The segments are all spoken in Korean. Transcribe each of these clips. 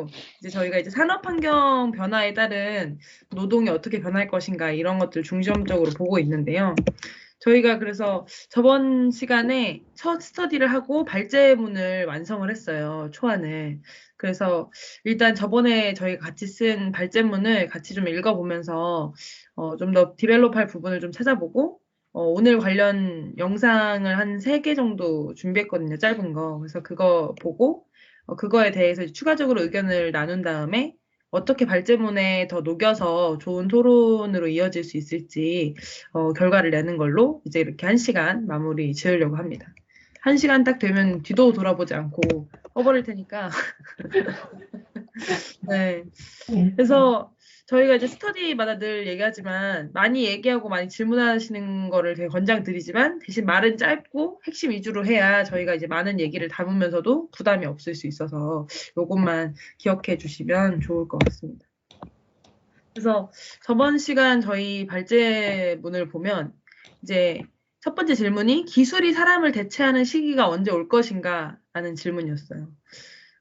주제로 이제 저희가 이제 산업 환경 변화에 따른 노동이 어떻게 변할 것인가 이런 것들 중점적으로 보고 있는데요. 저희가 그래서 저번 시간에 첫 스터디를 하고 발제문을 완성을 했어요. 초안을. 그래서 일단 저번에 저희가 같이 쓴 발제문을 같이 좀 읽어보면서 좀 더 디벨롭할 부분을 좀 찾아보고 오늘 관련 영상을 한 3개 정도 준비했거든요. 짧은 거. 그래서 그거 보고 그거에 대해서 추가적으로 의견을 나눈 다음에 어떻게 발제문에 더 녹여서 좋은 토론으로 이어질 수 있을지 결과를 내는 걸로 이제 이렇게 1시간 마무리 지으려고 합니다. 1시간 딱 되면 뒤도 돌아보지 않고 꺼버릴 테니까. 네. 그래서 저희가 이제 스터디마다 늘 얘기하지만 많이 얘기하고 많이 질문하시는 거를 되게 권장드리지만 대신 말은 짧고 핵심 위주로 해야 저희가 이제 많은 얘기를 담으면서도 부담이 없을 수 있어서 요것만 기억해 주시면 좋을 것 같습니다. 그래서 저번 시간 저희 발제문을 보면 이제 첫 번째 질문이 기술이 사람을 대체하는 시기가 언제 올 것인가 라는 질문이었어요.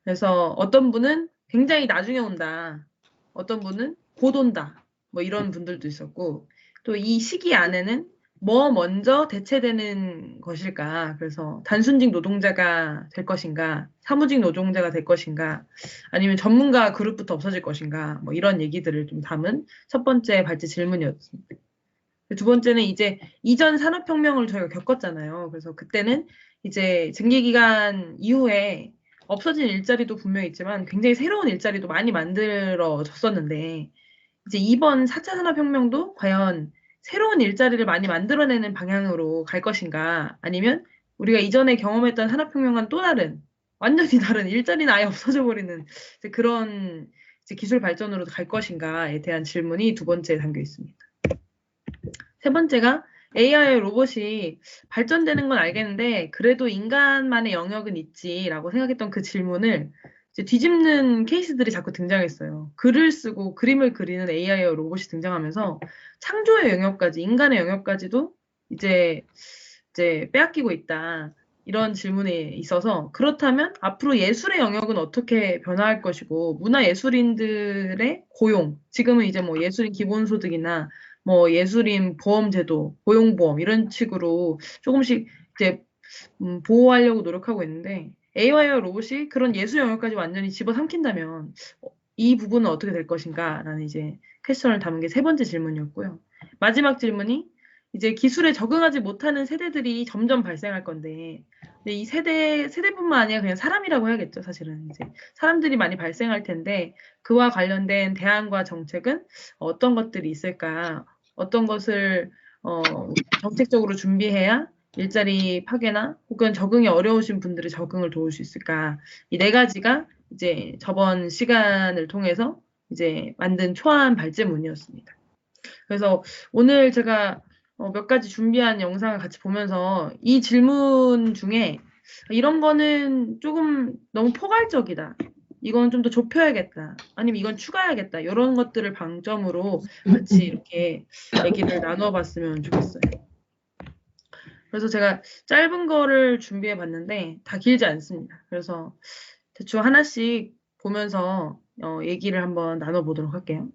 그래서 어떤 분은 굉장히 나중에 온다. 어떤 분은 곧 온다. 뭐 이런 분들도 있었고 또 이 시기 안에는 뭐 먼저 대체되는 것일까? 그래서 단순직 노동자가 될 것인가? 사무직 노동자가 될 것인가? 아니면 전문가 그룹부터 없어질 것인가? 뭐 이런 얘기들을 좀 담은 첫 번째 발제 질문이었습니다. 두 번째는 이제 이전 산업혁명을 저희가 겪었잖아요. 그래서 그때는 이제 증기기간 이후에 없어진 일자리도 분명히 있지만 굉장히 새로운 일자리도 많이 만들어졌었는데 이제 이번 4차 산업혁명도 과연 새로운 일자리를 많이 만들어내는 방향으로 갈 것인가 아니면 우리가 이전에 경험했던 산업혁명과는 또 다른 완전히 다른 일자리는 아예 없어져 버리는 이제 그런 이제 기술 발전으로 갈 것인가에 대한 질문이 두 번째에 담겨 있습니다. 세 번째가 AI 로봇이 발전되는 건 알겠는데 그래도 인간만의 영역은 있지라고 생각했던 그 질문을 이제 뒤집는 케이스들이 자꾸 등장했어요. 글을 쓰고 그림을 그리는 AI 로봇이 등장하면서 창조의 영역까지 인간의 영역까지도 이제 빼앗기고 있다. 이런 질문이 있어서 그렇다면 앞으로 예술의 영역은 어떻게 변화할 것이고 문화예술인들의 고용 지금은 이제 뭐 예술인 기본소득이나 뭐 예술인 보험제도, 고용보험 이런 식으로 조금씩 이제 보호하려고 노력하고 있는데 AI와 로봇이 그런 예술 영역까지 완전히 집어삼킨다면 이 부분은 어떻게 될 것인가라는 이제 퀘스천을 담은 게 세 번째 질문이었고요. 마지막 질문이 이제 기술에 적응하지 못하는 세대들이 점점 발생할 건데 근데 이 세대뿐만 아니라 그냥 사람이라고 해야겠죠, 사실은. 이제 사람들이 많이 발생할 텐데 그와 관련된 대안과 정책은 어떤 것들이 있을까? 어떤 것을 정책적으로 준비해야 일자리 파괴나 혹은 적응이 어려우신 분들의 적응을 도울 수 있을까? 이 네 가지가 이제 저번 시간을 통해서 이제 만든 초안 발제문이었습니다. 그래서 오늘 제가 몇 가지 준비한 영상을 같이 보면서 이 질문 중에 이런 거는 조금 너무 포괄적이다. 이건 좀 더 좁혀야겠다. 아니면 이건 추가해야겠다. 이런 것들을 방점으로 같이 이렇게 얘기를 나눠봤으면 좋겠어요. 그래서 제가 짧은 거를 준비해 봤는데 다 길지 않습니다. 그래서 대충 하나씩 보면서 얘기를 한번 나눠보도록 할게요.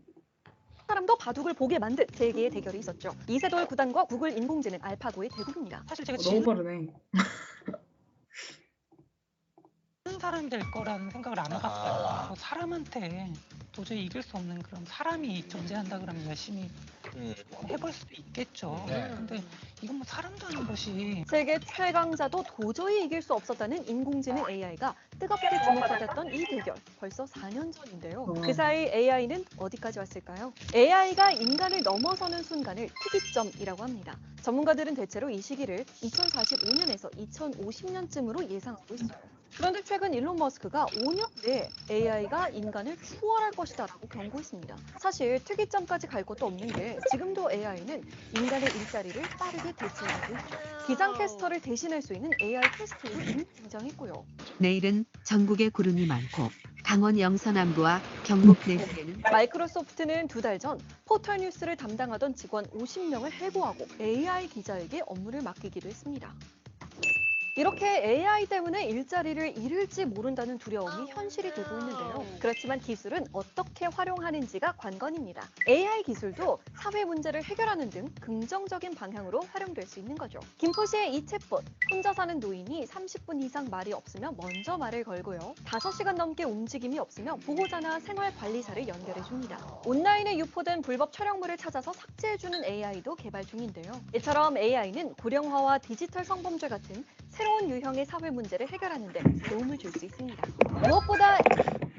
사람도 바둑을 보게 만든 세 개의 대결이 있었죠. 이세돌 구단과 구글 인공지능 알파고의 대국입니다. 사실 제가 너무 빠르네. 지는 사람이 될 거라는 생각을 안 해봤어요. 사람한테 도저히 이길 수 없는 그런 사람이 존재한다 그러면 열심히 해볼 수도 있겠죠. 근데 이건 뭐 사람도 아닌 것이 세계 최강자도 도저히 이길 수 없었다는 인공지능 AI가 뜨겁게 주목받았던 이 대결 벌써 4년 전인데요. 그 사이 AI는 어디까지 왔을까요? AI가 인간을 넘어서는 순간을 특이점이라고 합니다. 전문가들은 대체로 이 시기를 2045년에서 2050년쯤으로 예상하고 있어요. 그런데 최근 일론 머스크가 5년 내에 AI가 인간을 추월할 것이다라고 경고했습니다. 사실 특이점까지 갈 것도 없는 게 지금도 AI는 인간의 일자리를 빠르게 대체하고 있죠. 기상캐스터를 대신할 수 있는 AI 캐스터도 이미 등장했고요. 내일은 전국에 구름이 많고 강원 영서남부와 경북 내륙에는 마이크로소프트는 2달 전 포털 뉴스를 담당하던 직원 50명을 해고하고 AI 기자에게 업무를 맡기기도 했습니다. 이렇게 AI 때문에 일자리를 잃을지 모른다는 두려움이 현실이 되고 있는데요. 그렇지만 기술은 어떻게 활용하는지가 관건입니다. AI 기술도 사회 문제를 해결하는 등 긍정적인 방향으로 활용될 수 있는 거죠. 김포시의 이 챗봇, 혼자 사는 노인이 30분 이상 말이 없으면 먼저 말을 걸고요. 5시간 넘게 움직임이 없으면 보호자나 생활관리사를 연결해줍니다. 온라인에 유포된 불법 촬영물을 찾아서 삭제해주는 AI도 개발 중인데요. 이처럼 AI는 고령화와 디지털 성범죄 같은 새로운 유형의 사회 문제를 해결하는 데 도움을 줄 수 있습니다. 무엇보다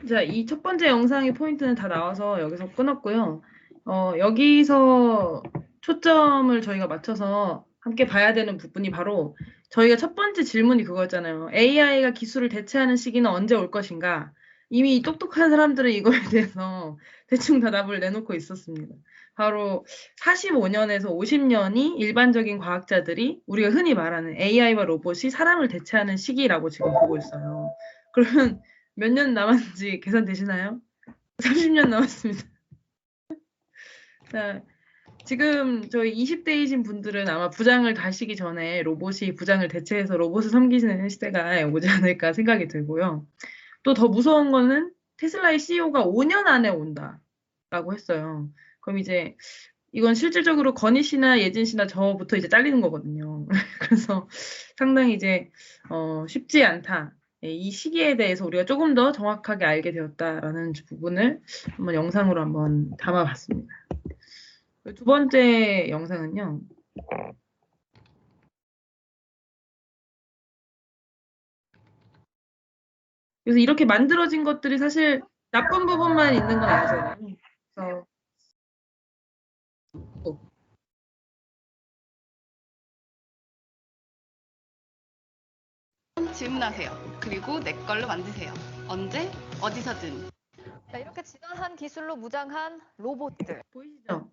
자, 이 첫 번째 영상의 포인트는 다 나와서 여기서 끊었고요. 여기서 초점을 저희가 맞춰서 함께 봐야 되는 부분이 바로 저희가 첫 번째 질문이 그거였잖아요. AI가 기술을 대체하는 시기는 언제 올 것인가? 이미 똑똑한 사람들은 이거에 대해서 대충 대답을 내놓고 있었습니다. 바로 45년에서 50년이 일반적인 과학자들이 우리가 흔히 말하는 AI와 로봇이 사람을 대체하는 시기라고 지금 보고 있어요. 그러면 몇 년 남았는지 계산되시나요? 30년 남았습니다. 자, 지금 저희 20대이신 분들은 아마 부장을 가시기 전에 로봇이 부장을 대체해서 로봇을 섬기시는 시대가 오지 않을까 생각이 들고요. 또 더 무서운 거는 테슬라의 CEO가 5년 안에 온다라고 했어요. 그럼 이제 이건 실질적으로 건희 씨나 예진 씨나 저부터 이제 잘리는 거거든요. 그래서 상당히 이제 쉽지 않다. 이 시기에 대해서 우리가 조금 더 정확하게 알게 되었다라는 부분을 한번 영상으로 한번 담아봤습니다. 두 번째 영상은요. 그래서 이렇게 만들어진 것들이 사실 나쁜 부분만 있는 건 아니잖아요. 그래서 질문하세요. 그리고 내 걸로 만드세요. 언제, 어디서든. 자, 이렇게 진화한 기술로 무장한 로봇들. 보이시죠?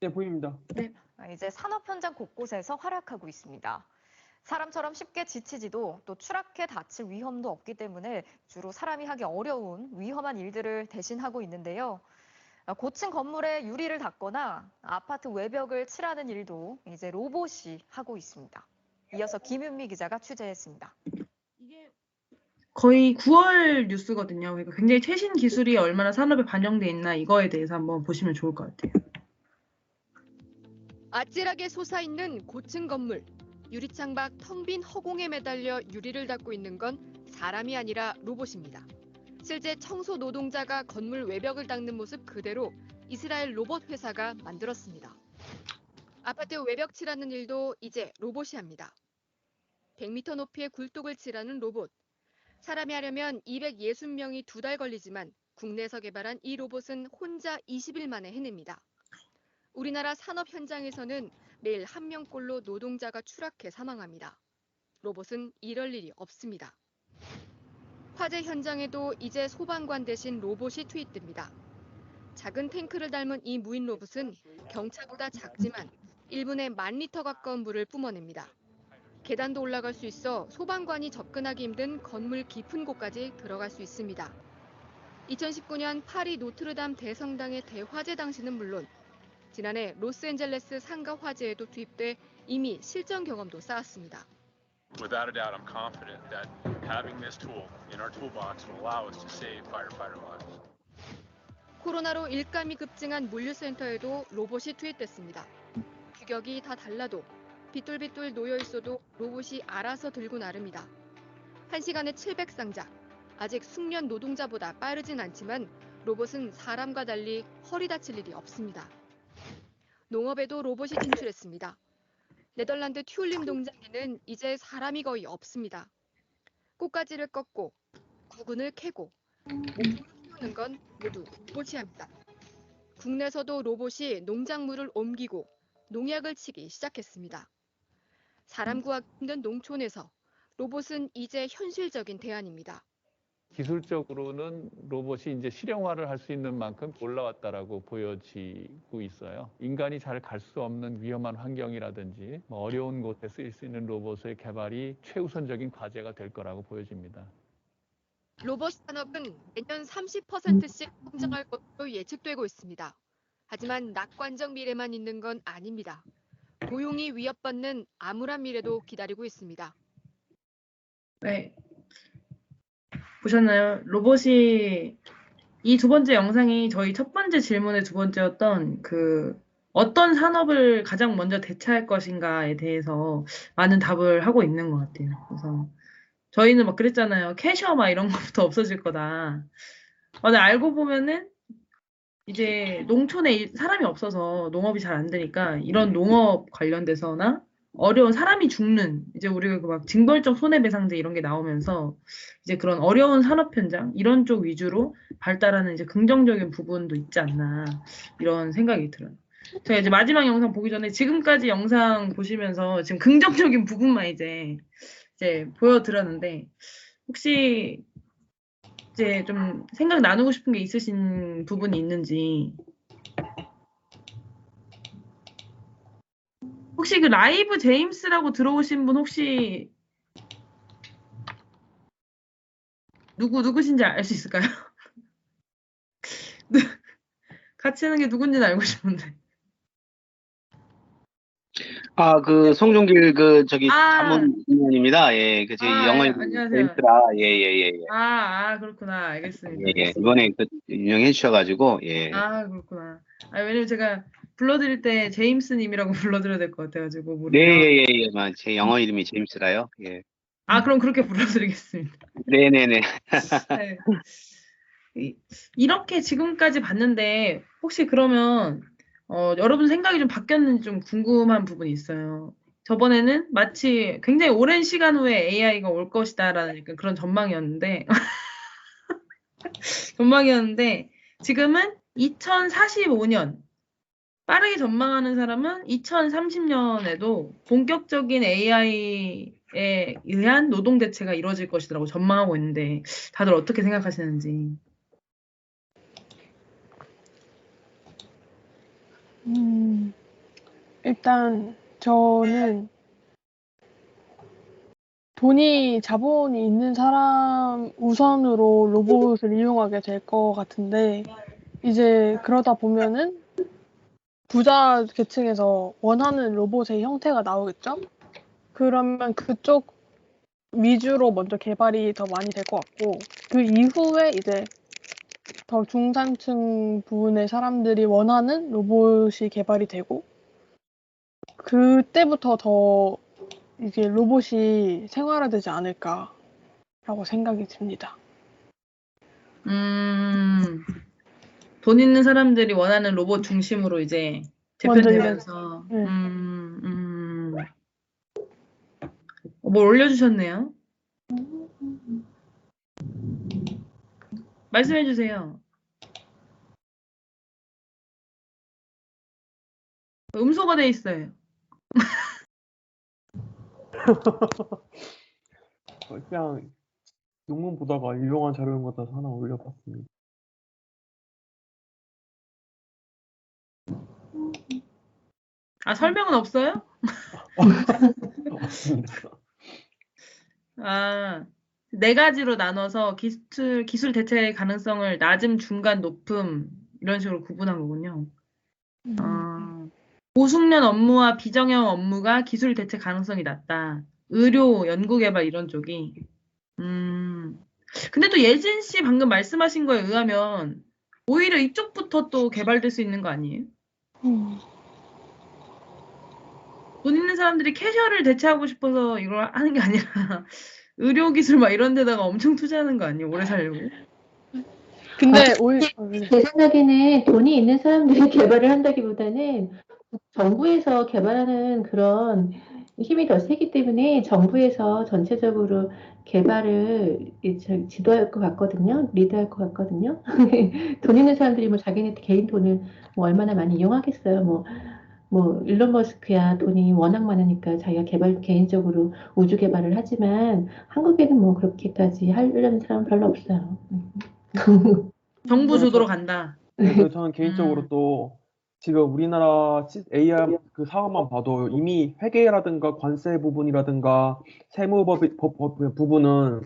네, 보입니다. 이제 산업 현장 곳곳에서 활약하고 있습니다. 사람처럼 쉽게 지치지도 또 추락해 다칠 위험도 없기 때문에 주로 사람이 하기 어려운 위험한 일들을 대신하고 있는데요. 고층 건물에 유리를 닦거나 아파트 외벽을 칠하는 일도 이제 로봇이 하고 있습니다. 이어서 김윤미 기자가 취재했습니다. 이게 거의 9월 뉴스거든요. 그러니까 굉장히 최신 기술이 얼마나 산업에 반영돼 있나 이거에 대해서 한번 보시면 좋을 것 같아요. 아찔하게 솟아있는 고층 건물. 유리창 밖 텅 빈 허공에 매달려 유리를 닦고 있는 건 사람이 아니라 로봇입니다. 실제 청소 노동자가 건물 외벽을 닦는 모습 그대로 이스라엘 로봇 회사가 만들었습니다. 아파트 외벽 칠하는 일도 이제 로봇이 합니다. 100m 높이의 굴뚝을 칠하는 로봇. 사람이 하려면 260명이 2달 걸리지만 국내에서 개발한 이 로봇은 혼자 20일 만에 해냅니다. 우리나라 산업 현장에서는 매일 1명꼴로 노동자가 추락해 사망합니다. 로봇은 이럴 일이 없습니다. 화재 현장에도 이제 소방관 대신 로봇이 투입됩니다. 작은 탱크를 닮은 이 무인 로봇은 경차보다 작지만 1분에 10,000리터 가까운 물을 뿜어냅니다. 계단도 올라갈 수 있어 소방관이 접근하기 힘든 건물 깊은 곳까지 들어갈 수 있습니다. 2019년 파리 노트르담 대성당의 대화재 당시는 물론 지난해 로스앤젤레스 상가 화재에도 투입돼 이미 실전 경험도 쌓았습니다. Without a doubt, I'm confident that having this tool in our toolbox will allow us to save firefighter lives. 코로나로 일감이 급증한 물류센터에도 로봇이 투입됐습니다. 규격이 다 달라도 빗돌빗돌 놓여 있어도 로봇이 알아서 들고 나릅니다. 1시간에 700상자. 아직 숙련 노동자보다 빠르진 않지만 로봇은 사람과 달리 허리 다칠 일이 없습니다. 농업에도 로봇이 진출했습니다. 네덜란드 튤립 농장에는 이제 사람이 거의 없습니다. 꽃가지를 꺾고 구근을 캐고 모종을 키우는 건 모두 로봇이 합니다. 국내에서도 로봇이 농작물을 옮기고 농약을 치기 시작했습니다. 사람 구하기 힘든 농촌에서 로봇은 이제 현실적인 대안입니다. 기술적으로는 로봇이 이제 실용화를 할 수 있는 만큼 올라왔다라고 보여지고 있어요. 인간이 잘 갈 수 없는 위험한 환경이라든지 어려운 곳에 쓰일 수 있는 로봇의 개발이 최우선적인 과제가 될 거라고 보여집니다. 로봇 산업은 내년 30%씩 성장할 것으로 예측되고 있습니다. 하지만 낙관적 미래만 있는 건 아닙니다. 고용이 위협받는 암울한 미래도 기다리고 있습니다. 네. 보셨나요? 로봇이 이 두 번째 영상이 저희 첫 번째 질문의 두 번째였던 어떤 산업을 가장 먼저 대체할 것인가에 대해서 많은 답을 하고 있는 것 같아요. 그래서 저희는 막 그랬잖아요. 캐셔 막 이런 것부터 없어질 거다. 근데 알고 보면은 이제 농촌에 사람이 없어서 농업이 잘 안 되니까 이런 농업 관련돼서나 어려운 사람이 죽는 이제 우리가 막 징벌적 손해배상제 이런 게 나오면서 이제 그런 어려운 산업 현장 이런 쪽 위주로 발달하는 이제 긍정적인 부분도 있지 않나 이런 생각이 들어요. 제가 이제 마지막 영상 보기 전에 지금까지 영상 보시면서 지금 긍정적인 부분만 이제 보여드렸는데 혹시 이제 좀 생각 나누고 싶은 게 있으신 부분이 있는지. 혹시 그 라이브 제임스라고 들어오신 분 혹시 누구신지 알 수 있을까요? 같이 하는 게 누군지는 알고 싶은데. 송중길 자문위원입니다. 예, 저희 영어 이름 안녕하세요. 제임스라, 예. 그렇구나. 알겠습니다. 예, 이번에 유명해 주셔가지고, 예. 그렇구나. 왜냐면 제가 불러드릴 때 제임스님이라고 불러드려야 될 것 같아가지고. 네, 제 영어 이름이 제임스라요. 예. 그럼 그렇게 불러드리겠습니다. 네네네. 네. 이렇게 지금까지 봤는데 혹시 그러면 여러분 생각이 좀 바뀌었는지 좀 궁금한 부분이 있어요. 저번에는 마치 굉장히 오랜 시간 후에 AI가 올 것이다라는 약간 그런 전망이었는데 지금은 2045년 빠르게 전망하는 사람은 2030년에도 본격적인 AI에 의한 노동 대체가 이루어질 것이라고 전망하고 있는데 다들 어떻게 생각하시는지. 일단 저는 자본이 있는 사람 우선으로 로봇을 이용하게 될 것 같은데, 이제 그러다 보면은 부자 계층에서 원하는 로봇의 형태가 나오겠죠? 그러면 그쪽 위주로 먼저 개발이 더 많이 될 것 같고, 그 이후에 이제 더 중산층 부분의 사람들이 원하는 로봇이 개발이 되고, 그때부터 더 이게 로봇이 생활화되지 않을까라고 생각이 듭니다. 돈 있는 사람들이 원하는 로봇 중심으로 이제 재편되면서. 네. 뭘 올려주셨네요. 말씀해주세요. 음소거 돼 있어요. 그냥 논문 보다가 유용한 자료인 것 같아서 하나 올려봤습니다. 설명은 없어요? 맞습니다. 네 가지로 나눠서 기술 대체 가능성을 낮음, 중간, 높음 이런 식으로 구분한 거군요. 고숙련 업무와 비정형 업무가 기술 대체 가능성이 낮다. 의료, 연구개발 이런 쪽이. 근데 또 예진 씨 방금 말씀하신 거에 의하면 오히려 이쪽부터 또 개발될 수 있는 거 아니에요? 돈 있는 사람들이 캐셔를 대체하고 싶어서 이걸 하는 게 아니라 의료기술 막 이런 데다가 엄청 투자하는 거 아니에요? 오래 살려고. 근데 제 생각에는 돈이 있는 사람들이 개발을 한다기보다는 정부에서 개발하는 그런 힘이 더 세기 때문에 정부에서 전체적으로 개발을 지도할 것 같거든요. 리드할 것 같거든요. 돈 있는 사람들이 자기네 개인 돈을 얼마나 많이 이용하겠어요. 일론 머스크야 돈이 워낙 많으니까 자기가 개인적으로 우주 개발을 하지만 한국에는 그렇게까지 하려는 사람 별로 없어요. 정부 주도로 간다. 네, 저는 개인적으로 또 지금 우리나라 AI 그 사업만 봐도 이미 회계라든가 관세 부분이라든가 세무법 부분은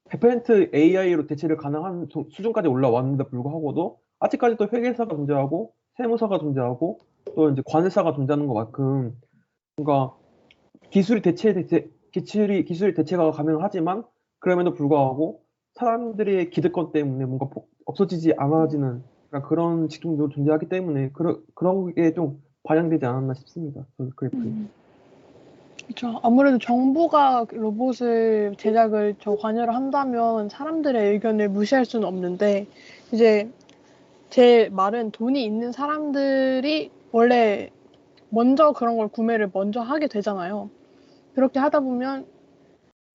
100% AI로 대체를 가능한 수준까지 올라왔는데 불구하고도 아직까지도 회계사가 존재하고 세무사가 존재하고 또 이제 관세사가 존재하는 것만큼 그러니까 기술이 대체가 가능하지만 그럼에도 불구하고 사람들의 기득권 때문에 뭔가 없어지지 않아지는 그런 직종도 존재하기 때문에 그런 게 좀 반영되지 않았나 싶습니다. 그 그래프에. 그렇죠. 아무래도 정부가 로봇을 제작을 관여를 한다면 사람들의 의견을 무시할 수는 없는데 이제 제 말은 돈이 있는 사람들이 원래 먼저 그런 걸 구매를 먼저 하게 되잖아요. 그렇게 하다 보면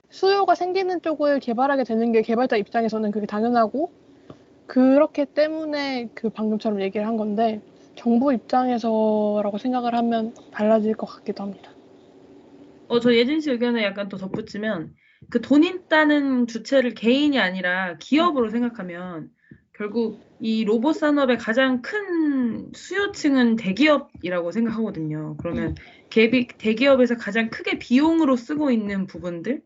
수요가 생기는 쪽을 개발하게 되는 게 개발자 입장에서는 그게 당연하고 그렇기 때문에 그 방금처럼 얘기를 한 건데 정부 입장에서라고 생각을 하면 달라질 것 같기도 합니다. 저 예진 씨 의견에 약간 또 덧붙이면 그 돈 있다는 주체를 개인이 아니라 기업으로 생각하면 결국 이 로봇 산업의 가장 큰 수요층은 대기업이라고 생각하거든요. 그러면 대기업에서 가장 크게 비용으로 쓰고 있는 부분들,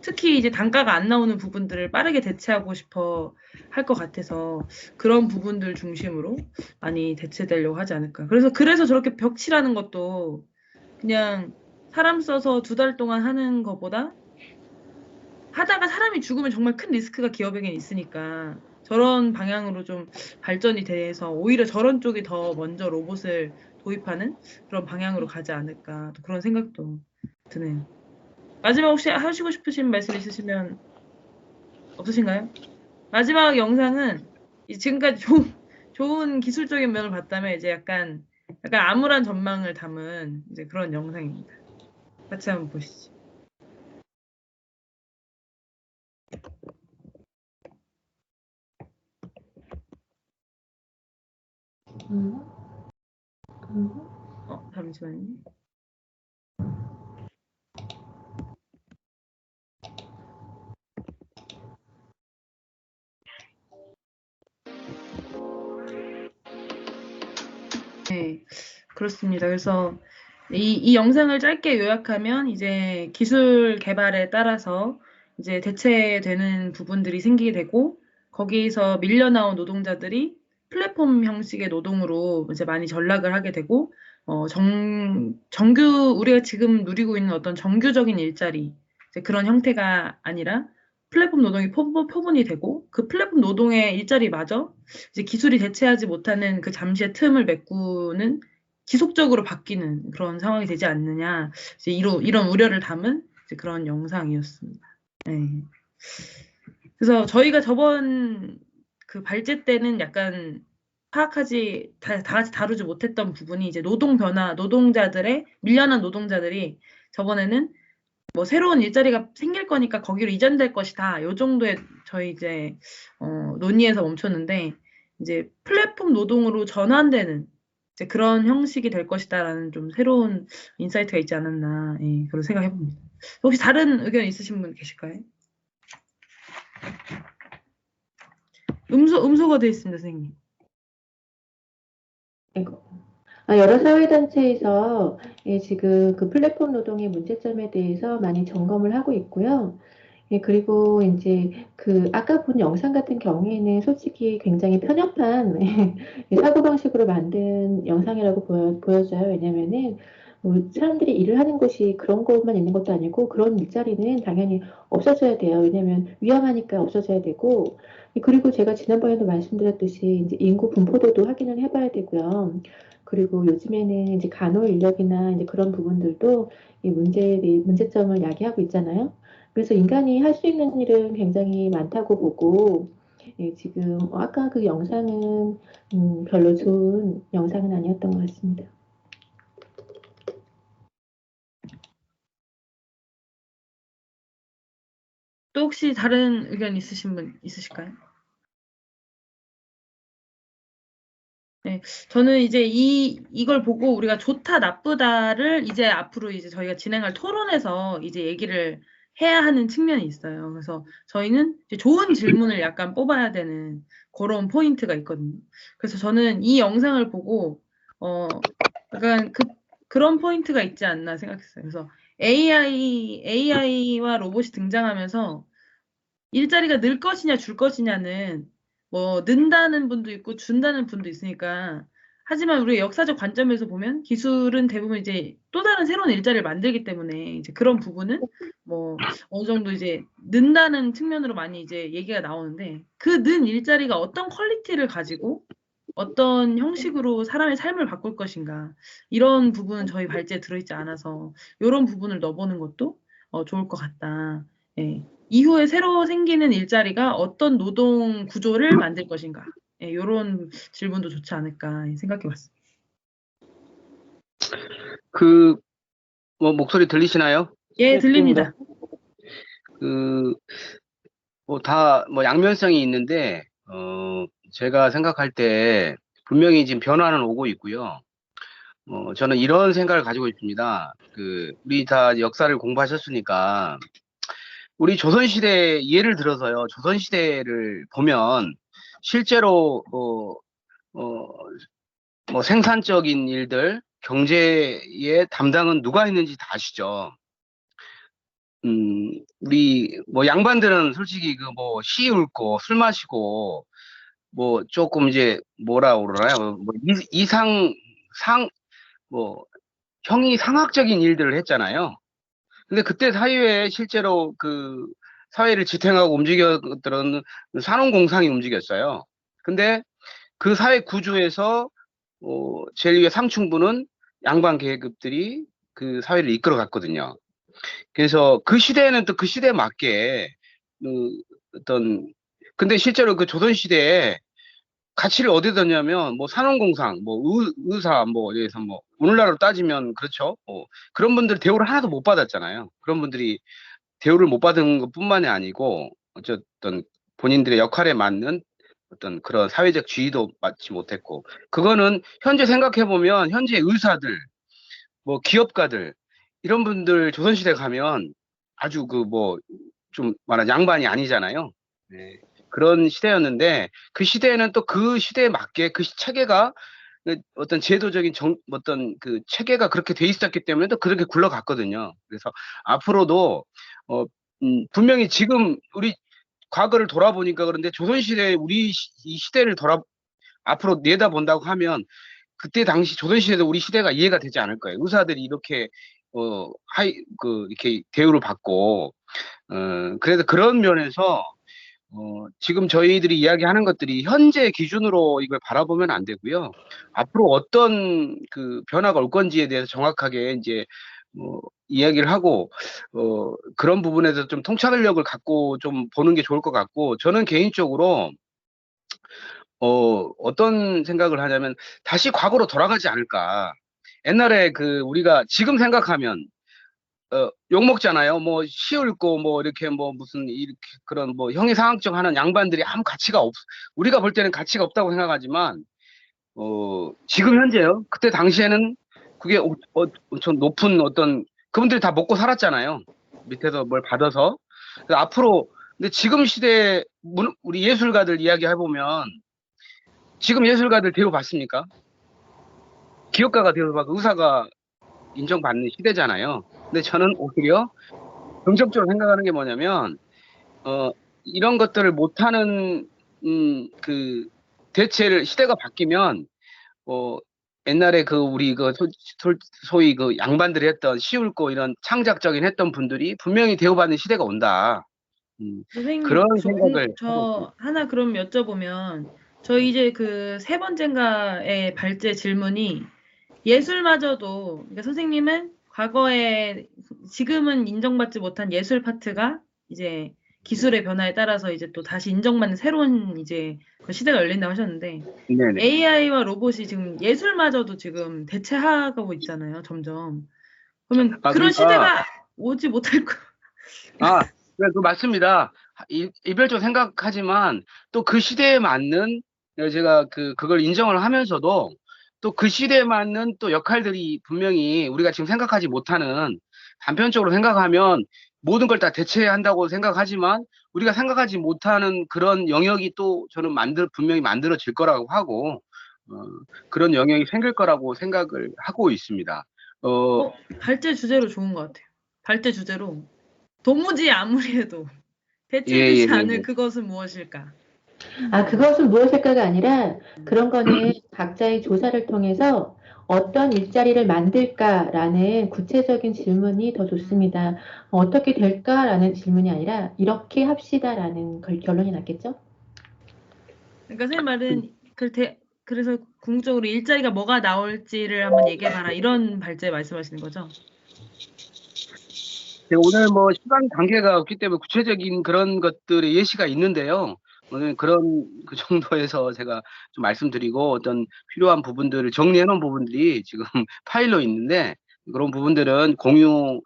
특히 이제 단가가 안 나오는 부분들을 빠르게 대체하고 싶어 할 것 같아서 그런 부분들 중심으로 많이 대체되려고 하지 않을까. 그래서 저렇게 벽치라는 것도 그냥 사람 써서 2달 동안 하는 것보다 하다가 사람이 죽으면 정말 큰 리스크가 기업에겐 있으니까 저런 방향으로 좀 발전이 돼서 오히려 저런 쪽이 더 먼저 로봇을 도입하는 그런 방향으로 가지 않을까 또 그런 생각도 드네요. 마지막 혹시 하시고 싶으신 말씀 있으시면 없으신가요? 마지막 영상은 지금까지 좋은 기술적인 면을 봤다면 이제 약간 암울한 전망을 담은 이제 그런 영상입니다. 같이 한번 보시죠. 잠시만요. 네, 그렇습니다. 그래서 이 영상을 짧게 요약하면 이제 기술 개발에 따라서 이제 대체되는 부분들이 생기게 되고 거기에서 밀려나온 노동자들이 플랫폼 형식의 노동으로 이제 많이 전락을 하게 되고 정규 우리가 지금 누리고 있는 어떤 정규적인 일자리 이제 그런 형태가 아니라 플랫폼 노동이 포분이 되고 그 플랫폼 노동의 일자리마저 이제 기술이 대체하지 못하는 그 잠시의 틈을 메꾸는 지속적으로 바뀌는 그런 상황이 되지 않느냐 이제 이런 우려를 담은 이제 그런 영상이었습니다. 네. 그래서 저희가 저번 그 발제 때는 약간 다 같이 다루지 못했던 부분이 이제 노동 변화, 밀려난 노동자들이 저번에는 뭐 새로운 일자리가 생길 거니까 거기로 이전될 것이다. 요 정도의 저희 이제 논의에서 멈췄는데 이제 플랫폼 노동으로 전환되는 이제 그런 형식이 될 것이다라는 좀 새로운 인사이트가 있지 않았나 그런 생각해 봅니다. 혹시 다른 의견 있으신 분 계실까요? 음소가 되어 있습니다, 선생님. 여러 사회단체에서 지금 그 플랫폼 노동의 문제점에 대해서 많이 점검을 하고 있고요. 그리고 이제 그 아까 본 영상 같은 경우에는 솔직히 굉장히 편협한 사고방식으로 만든 영상이라고 보여져요. 왜냐면은 뭐 사람들이 일을 하는 곳이 그런 것만 있는 것도 아니고 그런 일자리는 당연히 없어져야 돼요. 왜냐면 위험하니까 없어져야 되고 그리고 제가 지난번에도 말씀드렸듯이 이제 인구 분포도도 확인을 해봐야 되고요. 그리고 요즘에는 이제 간호 인력이나 이제 그런 부분들도 이 문제점을 야기하고 있잖아요. 그래서 인간이 할 수 있는 일은 굉장히 많다고 보고 지금 아까 그 영상은 별로 좋은 영상은 아니었던 것 같습니다. 또 혹시 다른 의견 있으신 분 있으실까요? 네, 저는 이제 이걸 보고 우리가 좋다, 나쁘다를 이제 앞으로 이제 저희가 진행할 토론에서 이제 얘기를 해야 하는 측면이 있어요. 그래서 저희는 이제 좋은 질문을 약간 뽑아야 되는 그런 포인트가 있거든요. 그래서 저는 이 영상을 보고, 약간 그런 포인트가 있지 않나 생각했어요. 그래서 AI와 로봇이 등장하면서 일자리가 늘 것이냐 줄 것이냐는 뭐 는다는 분도 있고 준다는 분도 있으니까 하지만 우리 역사적 관점에서 보면 기술은 대부분 이제 또 다른 새로운 일자리를 만들기 때문에 이제 그런 부분은 뭐 어느 정도 이제 는다는 측면으로 많이 이제 얘기가 나오는데 그 는 일자리가 어떤 퀄리티를 가지고 어떤 형식으로 사람의 삶을 바꿀 것인가 이런 부분은 저희 발제에 들어있지 않아서 이런 부분을 넣어보는 것도 좋을 것 같다. 예. 이후에 새로 생기는 일자리가 어떤 노동 구조를 만들 것인가. 예, 이런 질문도 좋지 않을까 생각해 봤습니다. 뭐 목소리 들리시나요? 예, 들립니다. 뭐 양면성이 있는데, 제가 생각할 때 분명히 지금 변화는 오고 있고요. 저는 이런 생각을 가지고 있습니다. 우리 다 역사를 공부하셨으니까, 우리 조선시대 예를 들어서요, 조선시대를 보면, 실제로, 뭐 생산적인 일들, 경제의 담당은 누가 했는지 다 아시죠? 우리, 뭐 양반들은 솔직히 시 읊고 술 마시고, 뭐 조금 이제 뭐라 그러나요? 뭐 형이 상학적인 일들을 했잖아요. 근데 그때 사회에 실제로 사회를 지탱하고 움직였던 산업공상이 움직였어요. 근데 그 사회 구조에서 제일 위에 상층부는 양반 계급들이 그 사회를 이끌어 갔거든요. 그래서 그 시대에는 또 그 시대에 맞게 근데 실제로 그 조선 시대에 가치를 어디에 뒀냐면 뭐 산업공상, 뭐 의사, 뭐 여기서 뭐 오늘날로 따지면 그렇죠. 그런 분들 대우를 하나도 못 받았잖아요. 그런 분들이 대우를 못 받은 것뿐만이 아니고 어쨌든 본인들의 역할에 맞는 어떤 그런 사회적 지위도 받지 못했고, 그거는 현재 생각해 보면 현재 의사들, 뭐 기업가들 이런 분들 조선시대 가면 아주 좀 말하는 양반이 아니잖아요. 네. 그런 시대였는데 그 시대에는 또 그 시대에 맞게 그 체계가 어떤 제도적인 어떤 그 체계가 그렇게 돼 있었기 때문에 또 그렇게 굴러갔거든요. 그래서 앞으로도 분명히 지금 우리 과거를 돌아보니까 그런데 조선시대 우리 이 시대를 앞으로 내다본다고 하면 그때 당시 조선시대도 우리 시대가 이해가 되지 않을 거예요. 의사들이 이렇게 이렇게 대우를 받고 그래서 그런 면에서 지금 저희들이 이야기하는 것들이 현재 기준으로 이걸 바라보면 안 되고요. 앞으로 어떤 변화가 올 건지에 대해서 정확하게 이제 이야기를 하고 그런 부분에서 좀 통찰력을 갖고 좀 보는 게 좋을 것 같고, 저는 개인적으로 어떤 생각을 하냐면 다시 과거로 돌아가지 않을까. 옛날에 우리가 지금 생각하면 욕 먹잖아요. 뭐 시 읊고 뭐 이렇게 뭐 무슨 이렇게 그런 뭐 형이상학적 하는 양반들이 아무 가치가 우리가 볼 때는 가치가 없다고 생각하지만 지금 현재요. 그때 당시에는 그게 엄청 높은 어떤 그분들이 다 먹고 살았잖아요. 밑에서 뭘 받아서. 앞으로 근데 지금 시대 우리 예술가들 이야기 해보면 지금 예술가들 대우 받습니까? 기업가가 대우 받고 의사가 인정받는 시대잖아요. 근데 저는 오히려 긍정적으로 생각하는 게 뭐냐면 이런 것들을 못하는 대체를 시대가 바뀌면 옛날에 우리 소위 양반들이 했던 시 읊고 이런 창작적인 했던 분들이 분명히 대우받는 시대가 온다. 선생님, 그런 생각을 저 하나 그럼 여쭤보면 저희 이제 세 번째인가의 발제 질문이 예술마저도, 그러니까 선생님은 과거에 지금은 인정받지 못한 예술 파트가 이제 기술의 변화에 따라서 이제 또 다시 인정받는 새로운 이제 그 시대가 열린다고 하셨는데, 네네. AI와 로봇이 지금 예술마저도 지금 대체하고 있잖아요, 점점. 그러면 그런 시대가 오지 못할 거. 네, 맞습니다. 이별적 생각하지만 또 그 시대에 맞는 제가 그걸 인정을 하면서도 또 그 시대에 맞는 또 역할들이 분명히 우리가 지금 생각하지 못하는, 단편적으로 생각하면 모든 걸 다 대체한다고 생각하지만 우리가 생각하지 못하는 그런 영역이 또 저는 분명히 만들어질 거라고 하고 그런 영역이 생길 거라고 생각을 하고 있습니다. 발제 주제로 좋은 것 같아요. 발제 주제로 도무지 아무리 해도 대체되지 않을 그것은 무엇일까? 그것은 무엇일까가 아니라 그런 거는 각자의 조사를 통해서 어떤 일자리를 만들까라는 구체적인 질문이 더 좋습니다. 어떻게 될까라는 질문이 아니라 이렇게 합시다라는 결론이 났겠죠? 그러니까 선생님 말은 그래서 궁극적으로 일자리가 뭐가 나올지를 한번 얘기해봐라 이런 발제 말씀하시는 거죠? 오늘 뭐 시간 관계가 없기 때문에 구체적인 그런 것들의 예시가 있는데요. 오늘 그런 그 정도에서 제가 좀 말씀드리고 어떤 필요한 부분들을 정리해 놓은 부분들이 지금 파일로 있는데 그런 부분들은 공유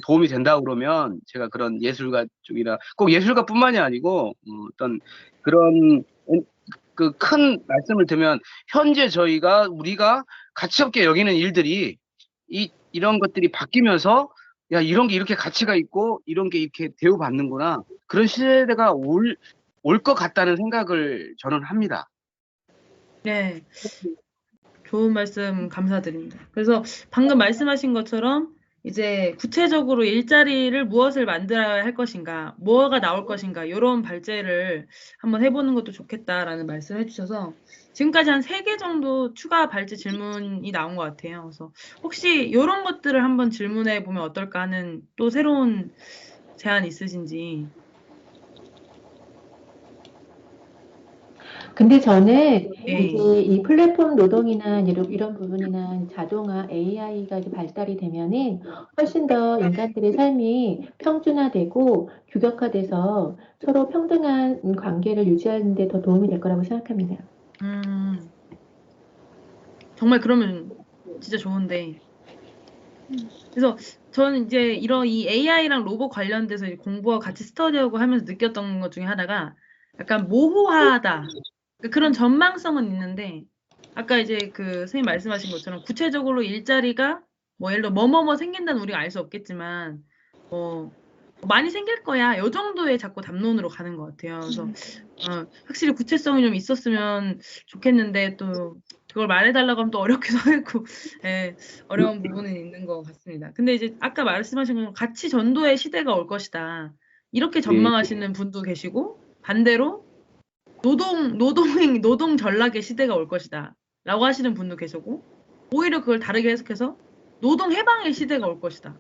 도움이 된다 그러면 제가 그런 예술가 쪽이나 꼭 예술가뿐만이 아니고 어떤 그런 그 큰 말씀을 드리면 현재 우리가 가치 없게 여기는 일들이 이런 것들이 바뀌면서 야, 이런 게 이렇게 가치가 있고 이런 게 이렇게 대우받는구나. 그런 시대가 올 것 같다는 생각을 저는 합니다. 네. 좋은 말씀 감사드립니다. 그래서 방금 말씀하신 것처럼 이제 구체적으로 일자리를 무엇을 만들어야 할 것인가, 뭐가 나올 것인가, 이런 발제를 한번 해보는 것도 좋겠다라는 말씀을 해주셔서 지금까지 한 3개 정도 추가 발제 질문이 나온 것 같아요. 그래서 혹시 이런 것들을 한번 질문해 보면 어떨까 하는 또 새로운 제안 있으신지. 근데 저는 네. 이제 이 플랫폼 노동이나 이런 부분이나 자동화 AI가 발달이 되면은 훨씬 더 인간들의 삶이 평준화되고 규격화돼서 서로 평등한 관계를 유지하는 데 더 도움이 될 거라고 생각합니다. 정말 그러면 진짜 좋은데. 그래서 저는 이제 이 AI랑 로봇 관련돼서 공부하고 같이 스터디하고 하면서 느꼈던 것 중에 하나가 약간 모호하다. 그런 전망성은 있는데 아까 이제 선생님 말씀하신 것처럼 구체적으로 일자리가 뭐 예를 들어 뭐뭐뭐 생긴다는 우리가 알 수 없겠지만 많이 생길 거야. 요 정도의 자꾸 담론으로 가는 것 같아요. 그래서 확실히 구체성이 좀 있었으면 좋겠는데 또 그걸 말해달라고 하면 또 어렵기도 하고 예, 어려운 부분은 있는 것 같습니다. 근데 이제 아까 말씀하신 것처럼 가치 전도의 시대가 올 것이다. 이렇게 전망하시는 분도 계시고 반대로 노동 전락의 시대가 올 것이다. 라고 하시는 분도 계시고 오히려 그걸 다르게 해석해서 노동 해방의 시대가 올 것이다.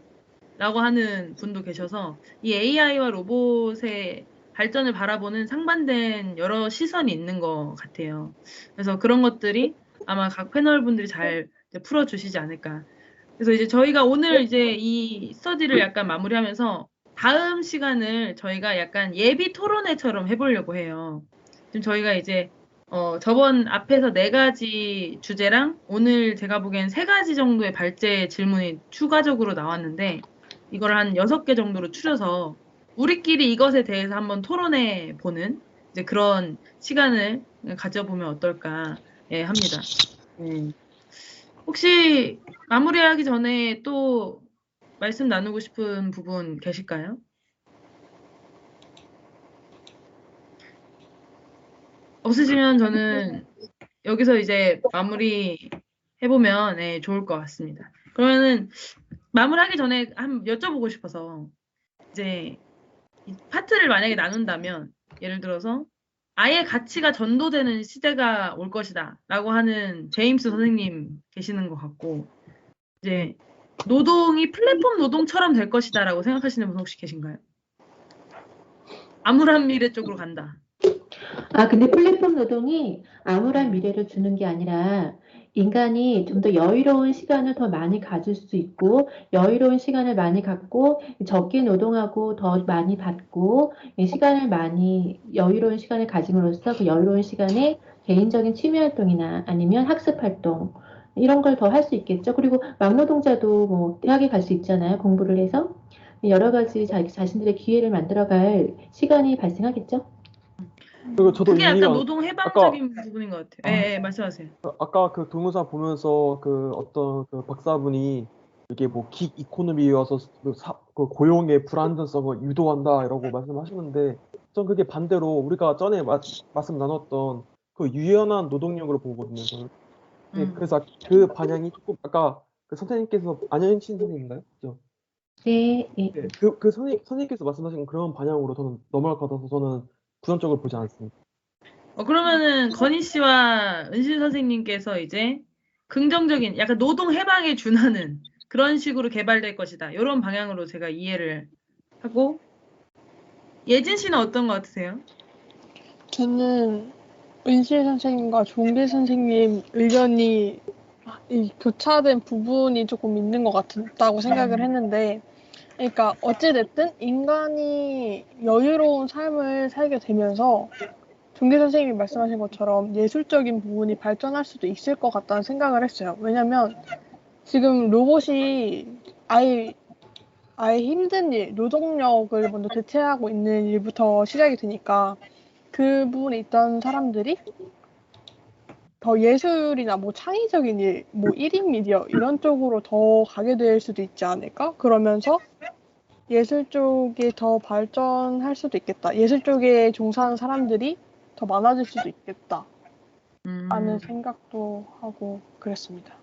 라고 하는 분도 계셔서 이 AI와 로봇의 발전을 바라보는 상반된 여러 시선이 있는 것 같아요. 그래서 그런 것들이 아마 각 패널 분들이 잘 풀어주시지 않을까. 그래서 이제 저희가 오늘 이제 이 스터디를 약간 마무리하면서 다음 시간을 저희가 약간 예비 토론회처럼 해보려고 해요. 지금 저희가 이제 저번 앞에서 4가지 주제랑 오늘 제가 보기엔 3가지 정도의 발제 질문이 추가적으로 나왔는데 이걸 한 6개 정도로 추려서 우리끼리 이것에 대해서 한번 토론해 보는 이제 그런 시간을 가져보면 어떨까 합니다. 혹시 마무리하기 전에 또 말씀 나누고 싶은 부분 계실까요? 없으시면 저는 여기서 이제 마무리 해보면 좋을 것 같습니다. 그러면은 마무리하기 전에 한번 여쭤보고 싶어서 이제 이 파트를 만약에 나눈다면 예를 들어서 아예 가치가 전도되는 시대가 올 것이다 라고 하는 제임스 선생님 계시는 것 같고 이제 노동이 플랫폼 노동처럼 될 것이다 라고 생각하시는 분 혹시 계신가요? 암울한 미래 쪽으로 간다. 근데 플랫폼 노동이 암울한 미래를 주는 게 아니라 인간이 좀 더 여유로운 시간을 더 많이 가질 수 있고 여유로운 시간을 많이 갖고 적게 노동하고 더 많이 받고 여유로운 시간을 가짐으로써 그 여유로운 시간에 개인적인 취미 활동이나 아니면 학습 활동 이런 걸 더 할 수 있겠죠. 그리고 막노동자도 뭐 대학에 갈 수 있잖아요. 공부를 해서 여러 가지 자신들의 기회를 만들어갈 시간이 발생하겠죠. 그리고 저도 그게 약간 이해가 노동 해방적인 부분인 것 같아요. 네, 말씀하세요. 아까 그 동영상 보면서 어떤 박사분이 이게 뭐 긱 이코노미여서 그 고용의 불안정성을 유도한다라고 말씀하시는데 전 그게 반대로 우리가 전에 말씀 나눴던 그 유연한 노동력으로 보거든요. 저는. 그래서 그 방향이 조금 아까 그 선생님께서 안현신 선생님인가요? 그죠? 네. 선생님께서 말씀하신 그런 방향으로 저는 넘어갈 것 같아서 저는 부정적으로 보지 않습니다. 그러면은 건희 씨와 은실 선생님께서 이제 긍정적인 약간 노동 해방에 준하는 그런 식으로 개발될 것이다. 이런 방향으로 제가 이해를 하고 예진 씨는 어떤 것 같으세요? 저는 은실 선생님과 종길 선생님 의견이 교차된 부분이 조금 있는 것 같다고 생각을 했는데, 그러니까 어찌됐든 인간이 여유로운 삶을 살게 되면서 종길 선생님이 말씀하신 것처럼 예술적인 부분이 발전할 수도 있을 것 같다는 생각을 했어요. 왜냐면 지금 로봇이 아예 힘든 일, 노동력을 먼저 대체하고 있는 일부터 시작이 되니까 그 부분에 있던 사람들이 더 예술이나 뭐 창의적인 일, 뭐 1인 미디어 이런 쪽으로 더 가게 될 수도 있지 않을까? 그러면서 예술 쪽이 더 발전할 수도 있겠다. 예술 쪽에 종사하는 사람들이 더 많아질 수도 있겠다. 라는 생각도 하고 그랬습니다.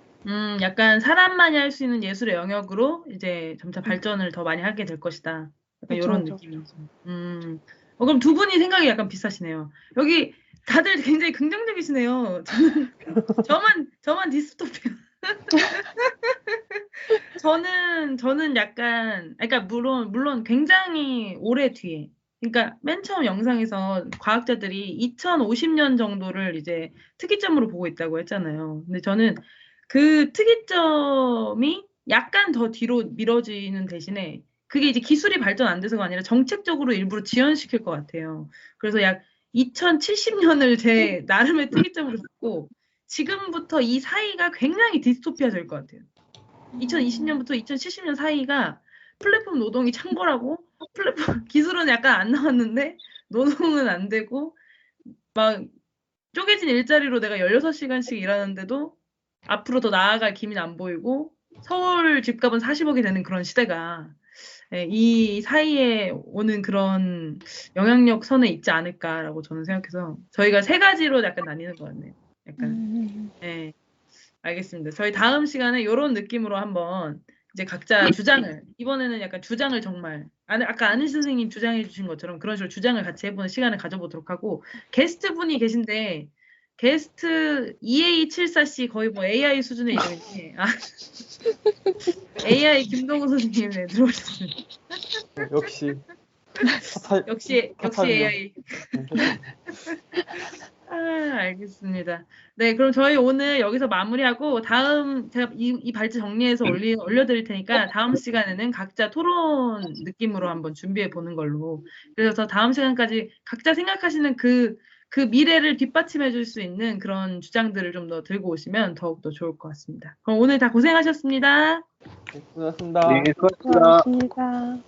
약간 사람만이 할 수 있는 예술의 영역으로 이제 점차 발전을 더 많이 하게 될 것이다. 약간 그쵸, 이런 그쵸. 느낌이죠. 그럼 두 분이 생각이 약간 비슷하시네요. 여기 다들 굉장히 긍정적이시네요. 저만 디스토피아. 저는 약간, 그러니까 물론 굉장히 오래 뒤에. 그러니까 맨 처음 영상에서 과학자들이 2050년 정도를 이제 특이점으로 보고 있다고 했잖아요. 근데 저는 그 특이점이 약간 더 뒤로 미뤄지는 대신에 그게 이제 기술이 발전 안 돼서가 아니라 정책적으로 일부러 지연시킬 것 같아요. 그래서 약 2070년을 제 나름의 특이점으로 잡고 지금부터 이 사이가 굉장히 디스토피아 될 것 같아요. 2020년부터 2070년 사이가 플랫폼 노동이 창궐하고 플랫폼 기술은 약간 안 나왔는데 노동은 안 되고 막 쪼개진 일자리로 내가 16시간씩 일하는데도 앞으로 더 나아갈 기미는 안 보이고 서울 집값은 40억이 되는 그런 시대가 이 사이에 오는 그런 영향력 선에 있지 않을까라고 저는 생각해서 저희가 세 가지로 약간 나뉘는 것 같네요. 약간. 네. 알겠습니다. 저희 다음 시간에 이런 느낌으로 한번 이제 각자 주장을 이번에는 약간 주장을 정말 아까 아는 선생님 주장해 주신 것처럼 그런 식으로 주장을 같이 해보는 시간을 가져보도록 하고 게스트 분이 계신데 게스트 EA74씨 거의 뭐 AI 수준의 이름인데 AI 김동우 선생님 네, 들어오셨습니다. 역시 역시 사찰력. AI. 알겠습니다. 네, 그럼 저희 오늘 여기서 마무리하고 다음 제가 이 발제 정리해서 올려드릴 테니까 다음 시간에는 각자 토론 느낌으로 한번 준비해 보는 걸로. 그래서 다음 시간까지 각자 생각하시는 그 미래를 뒷받침해 줄 수 있는 그런 주장들을 좀 더 들고 오시면 더욱더 좋을 것 같습니다. 그럼 오늘 다 고생하셨습니다. 고맙습니다. 네, 수고하셨습니다. 고맙습니다.